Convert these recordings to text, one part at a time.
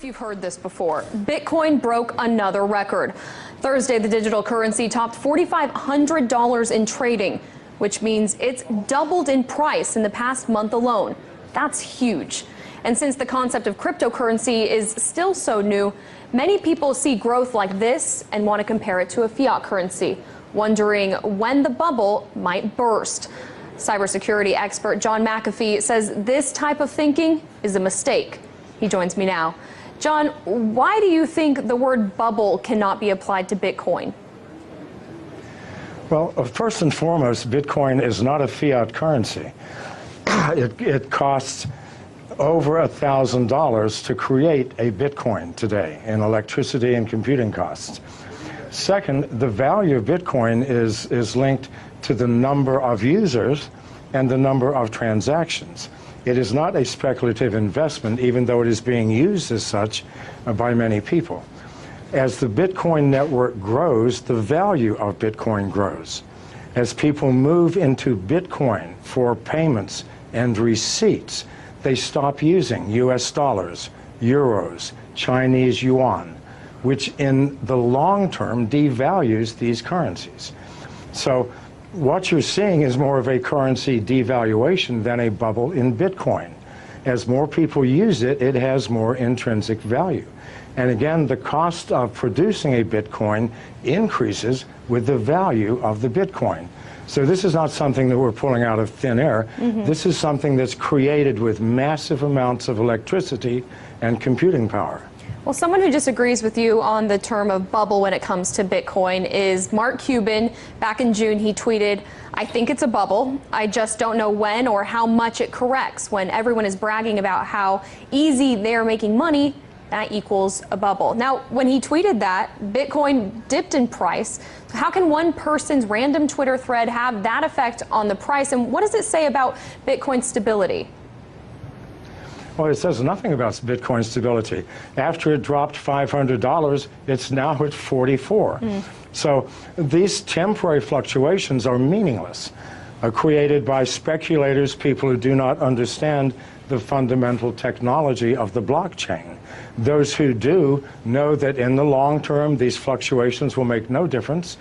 You've heard this before. Bitcoin broke another record. Thursday, the digital currency topped $4,500 in trading, which means it's doubled in price in the past month alone. That's huge. And since the concept of cryptocurrency is still so new, many people see growth like this and want to compare it to a fiat currency, wondering when the bubble might burst. Cybersecurity expert John McAfee says this type of thinking is a mistake. He joins me now. John, why do you think the word bubble cannot be applied to Bitcoin? Well, first and foremost, Bitcoin is not a fiat currency. It costs over $1,000 to create a Bitcoin today in electricity and computing costs. Second, the value of Bitcoin is linked to the number of users and the number of transactions. It is not a speculative investment, even though it is being used as such by many people. As the Bitcoin network grows, the value of Bitcoin grows. As people move into Bitcoin for payments and receipts, they stop using US dollars, euros, Chinese yuan, which in the long term devalues these currencies. So what you're seeing is more of a currency devaluation than a bubble in Bitcoin. As more people use it, it has more intrinsic value. And again, the cost of producing a Bitcoin increases with the value of the Bitcoin. So this is not something that we're pulling out of thin air. This is something that's created with massive amounts of electricity and computing power. Well, someone who disagrees with you on the term of bubble when it comes to Bitcoin is Mark Cuban. Back in June, he tweeted, "I think it's a bubble. I just don't know when or how much it corrects." When everyone is bragging about how easy they're making money, that equals a bubble. Now, when he tweeted that, Bitcoin dipped in price. So how can one person's random Twitter thread have that effect on the price? And what does it say about Bitcoin's stability? Well, it says nothing about Bitcoin stability. After it dropped $500, it's now at 44. So these temporary fluctuations are meaningless, created by speculators, people who do not understand the fundamental technology of the blockchain. Those who do know that in the long term, these fluctuations will make no difference.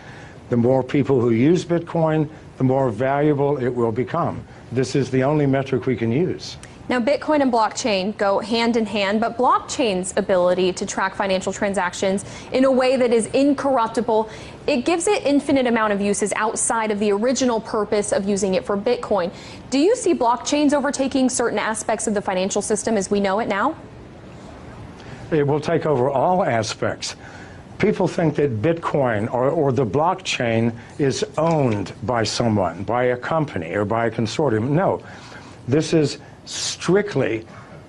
The more people who use Bitcoin, the more valuable it will become. This is the only metric we can use. Now, Bitcoin and blockchain go hand in hand, but blockchain's ability to track financial transactions in a way that is incorruptible, it gives it infinite amount of uses outside of the original purpose of using it for Bitcoin. Do you see blockchains overtaking certain aspects of the financial system as we know it now? It will take over all aspects. People think that Bitcoin or the blockchain is owned by someone, by a company or by a consortium. No, this is strictly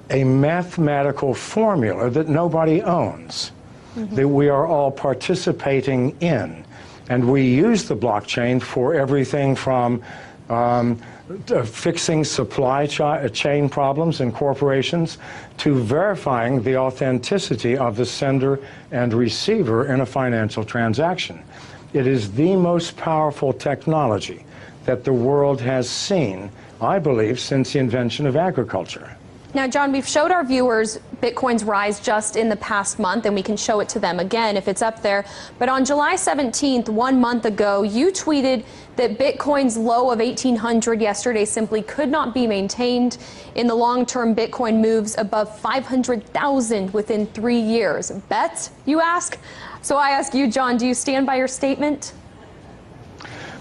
a mathematical formula that nobody owns, that we are all participating in. And we use the blockchain for everything from fixing supply chain problems in corporations to verifying the authenticity of the sender and receiver in a financial transaction. It is the most powerful technology that the world has seen, I believe, since the invention of agriculture. Now, John, we've showed our viewers Bitcoin's rise just in the past month, and we can show it to them again if it's up there. But on July 17th, 1 month ago, you tweeted that Bitcoin's low of 1,800 yesterday simply could not be maintained. In the long term, Bitcoin moves above 500,000 within 3 years. Bet, you ask? So I ask you, John, do you stand by your statement?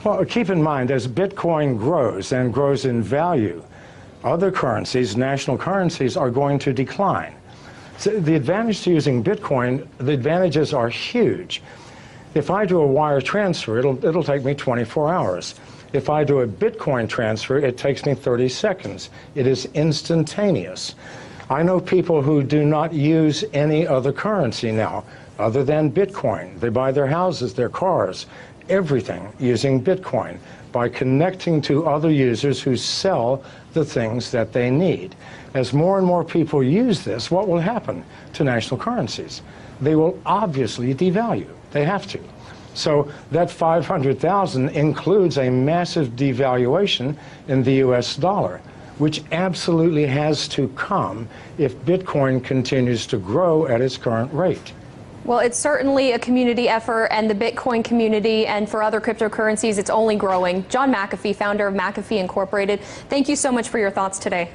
Well, keep in mind, as Bitcoin grows and grows in value, other currencies, national currencies, are going to decline. So the advantage to using Bitcoin, the advantages are huge. If I do a wire transfer, it'll take me 24 hours. If I do a Bitcoin transfer, it takes me 30 seconds. It is instantaneous. I know people who do not use any other currency now other than Bitcoin. They buy their houses, their cars, everything using Bitcoin by connecting to other users who sell the things that they need. As more and more people use this, what will happen to national currencies? They will obviously devalue. They have to. So that 500,000 includes a massive devaluation in the US dollar. which absolutely has to come if Bitcoin continues to grow at its current rate. Well, it's certainly a community effort, and the Bitcoin community and for other cryptocurrencies, it's only growing. John McAfee, founder of McAfee Incorporated, thank you so much for your thoughts today.